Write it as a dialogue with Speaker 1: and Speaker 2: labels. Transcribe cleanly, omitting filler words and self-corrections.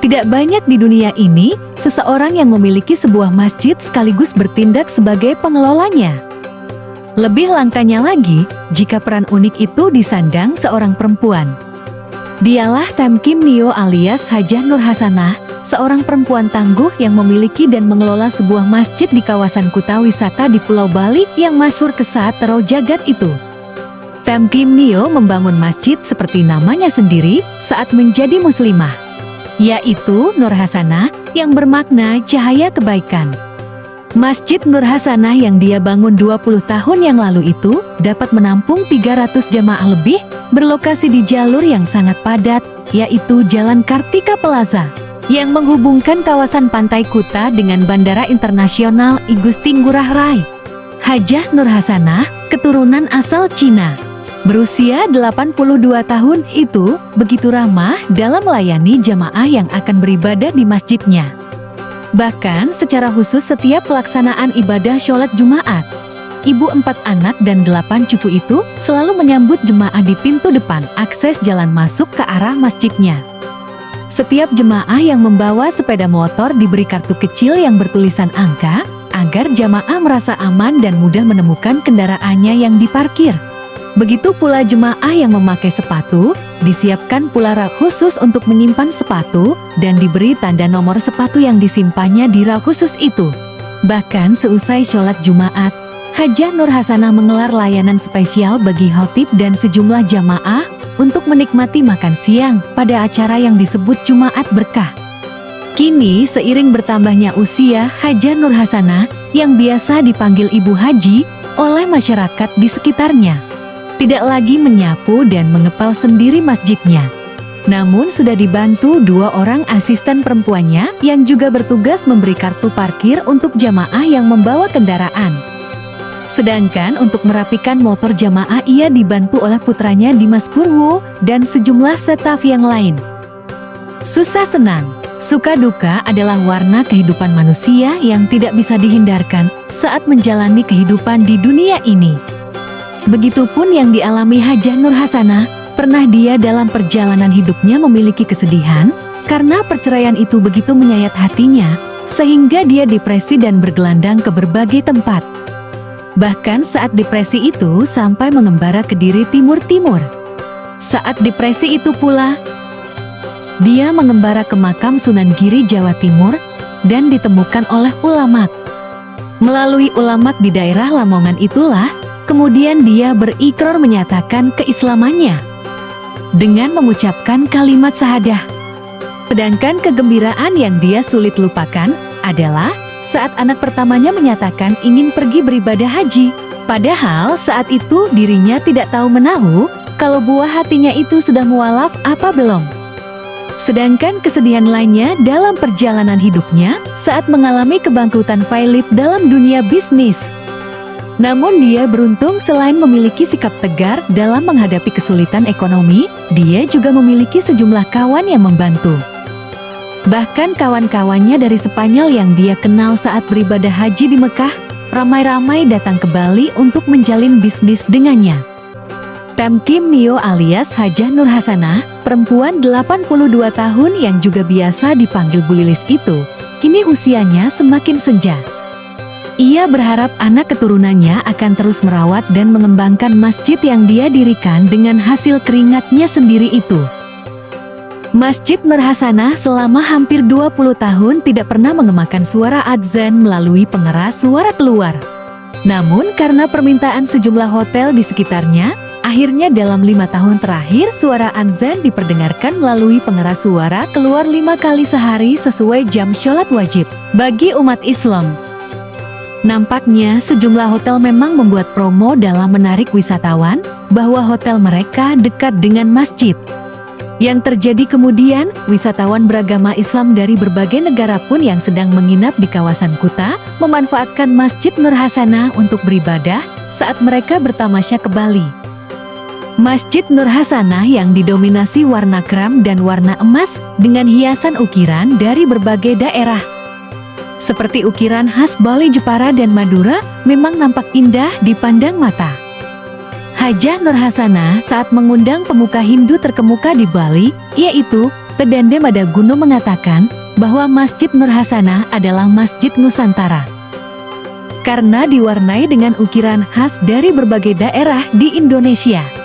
Speaker 1: Tidak banyak di dunia ini seseorang yang memiliki sebuah masjid sekaligus bertindak sebagai pengelolanya. Lebih langkanya lagi, jika peran unik itu disandang seorang perempuan. Dialah Tem Kim Nio alias Hajah Nur Hasanah, seorang perempuan tangguh yang memiliki dan mengelola sebuah masjid di kawasan kuta wisata di Pulau Bali yang masyhur kesat terau jagat itu. Tem Kim Nio membangun masjid seperti namanya sendiri saat menjadi muslimah, yaitu Nur Hasanah yang bermakna cahaya kebaikan. Masjid Nur Hasanah yang dia bangun 20 tahun yang lalu itu dapat menampung 300 jamaah lebih, berlokasi di jalur yang sangat padat, yaitu Jalan Kartika Plaza, yang menghubungkan kawasan Pantai Kuta dengan Bandara Internasional I Gusti Ngurah Rai. Hajah Nur Hasanah, keturunan asal Cina, berusia 82 tahun itu begitu ramah dalam melayani jamaah yang akan beribadah di masjidnya. Bahkan secara khusus setiap pelaksanaan ibadah sholat Jumat, ibu 4 anak dan 8 cucu itu selalu menyambut jemaah di pintu depan akses jalan masuk ke arah masjidnya. Setiap jemaah yang membawa sepeda motor diberi kartu kecil yang bertulisan angka, agar jemaah merasa aman dan mudah menemukan kendaraannya yang diparkir. Begitu pula jemaah yang memakai sepatu, disiapkan pula rak khusus untuk menyimpan sepatu, dan diberi tanda nomor sepatu yang disimpannya di rak khusus itu. Bahkan seusai sholat Jumat, Hajah Nur Hasanah menggelar layanan spesial bagi khatib dan sejumlah jamaah untuk menikmati makan siang pada acara yang disebut Jumat Berkah. Kini seiring bertambahnya usia Hajah Nur Hasanah yang biasa dipanggil Ibu Haji oleh masyarakat di sekitarnya, tidak lagi menyapu dan mengepel sendiri masjidnya, namun sudah dibantu 2 orang asisten perempuannya yang juga bertugas memberi kartu parkir untuk jamaah yang membawa kendaraan. Sedangkan untuk merapikan motor jamaah ia dibantu oleh putranya Dimas Purwo dan sejumlah staf yang lain. Susah senang, suka duka adalah warna kehidupan manusia yang tidak bisa dihindarkan saat menjalani kehidupan di dunia ini. Begitupun yang dialami Hajah Nur Hasanah, pernah dia dalam perjalanan hidupnya memiliki kesedihan, karena perceraian itu begitu menyayat hatinya, sehingga dia depresi dan bergelandang ke berbagai tempat. Bahkan saat depresi itu sampai mengembara ke Diri Timur-Timur. Saat depresi itu pula, dia mengembara ke makam Sunan Giri Jawa Timur, dan ditemukan oleh ulama. Melalui ulama di daerah Lamongan itulah, kemudian dia berikrar menyatakan keislamannya dengan mengucapkan kalimat syahadah. Sedangkan kegembiraan yang dia sulit lupakan adalah saat anak pertamanya menyatakan ingin pergi beribadah haji. Padahal saat itu dirinya tidak tahu menahu kalau buah hatinya itu sudah mualaf apa belum. Sedangkan kesedihan lainnya dalam perjalanan hidupnya saat mengalami kebangkrutan pailit dalam dunia bisnis. Namun dia beruntung selain memiliki sikap tegar dalam menghadapi kesulitan ekonomi, dia juga memiliki sejumlah kawan yang membantu. Bahkan kawan-kawannya dari Spanyol yang dia kenal saat beribadah haji di Mekah, ramai-ramai datang ke Bali untuk menjalin bisnis dengannya. Tem Kim Nio alias Hajah Nur Hasanah, perempuan 82 tahun yang juga biasa dipanggil Bu Lilis itu, kini usianya semakin senja. Ia berharap anak keturunannya akan terus merawat dan mengembangkan masjid yang dia dirikan dengan hasil keringatnya sendiri itu. Masjid Nur Hasanah selama hampir 20 tahun tidak pernah mengemakan suara adzan melalui pengeras suara keluar. Namun karena permintaan sejumlah hotel di sekitarnya, akhirnya dalam 5 tahun terakhir suara adzan diperdengarkan melalui pengeras suara keluar 5 kali sehari sesuai jam sholat wajib bagi umat Islam. Nampaknya sejumlah hotel memang membuat promo dalam menarik wisatawan bahwa hotel mereka dekat dengan masjid. Yang terjadi kemudian, wisatawan beragama Islam dari berbagai negara pun yang sedang menginap di kawasan Kuta memanfaatkan Masjid Nur Hasanah untuk beribadah saat mereka bertamasya ke Bali. Masjid Nur Hasanah yang didominasi warna krem dan warna emas dengan hiasan ukiran dari berbagai daerah. Seperti ukiran khas Bali, Jepara, dan Madura, memang nampak indah dipandang mata. Hajah Nur Hasanah saat mengundang pemuka Hindu terkemuka di Bali, yaitu Pedande Madaguno mengatakan bahwa Masjid Nur Hasanah adalah Masjid Nusantara karena diwarnai dengan ukiran khas dari berbagai daerah di Indonesia.